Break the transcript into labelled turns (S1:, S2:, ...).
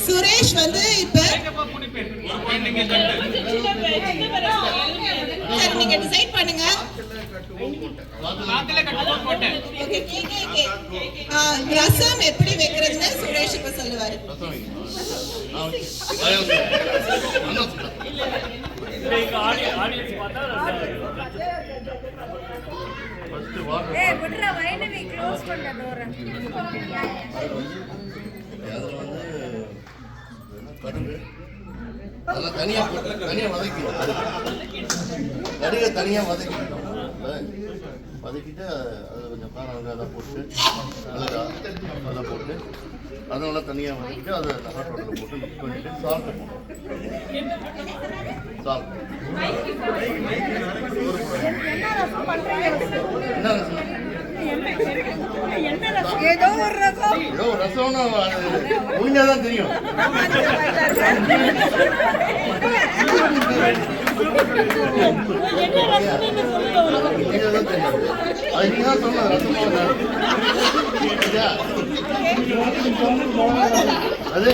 S1: சுரேஷ் வந்து இப்ப நீங்க டிசைட் பண்ணுங்க. ரசம் எப்படி வைக்கிறதுன்னு சுரேஷ் இப்ப சொல்லுவாரு.
S2: அதெல்லாம் தனியா வதக்கிடும். கடுகை தனியா வதக்கிட்டோம். வதக்கிட்டு அதில் கொஞ்சம் காரம் வெங்காயம் போட்டு மிளகா அதெல்லாம் போட்டு அதெல்லாம் தனியாக வதக்கிட்டு அதை ஹாட் வாட்டரில் போட்டு மிக்ஸ் பண்ணிட்டு சால்ட்டு போடணும். சால்ட் என்ன ரசம்? ஏதோ ஒரு ரசம்னா முடிஞ்சாதான் தெரியும். அது நீங்க தான் சொன்ன ரசமா அது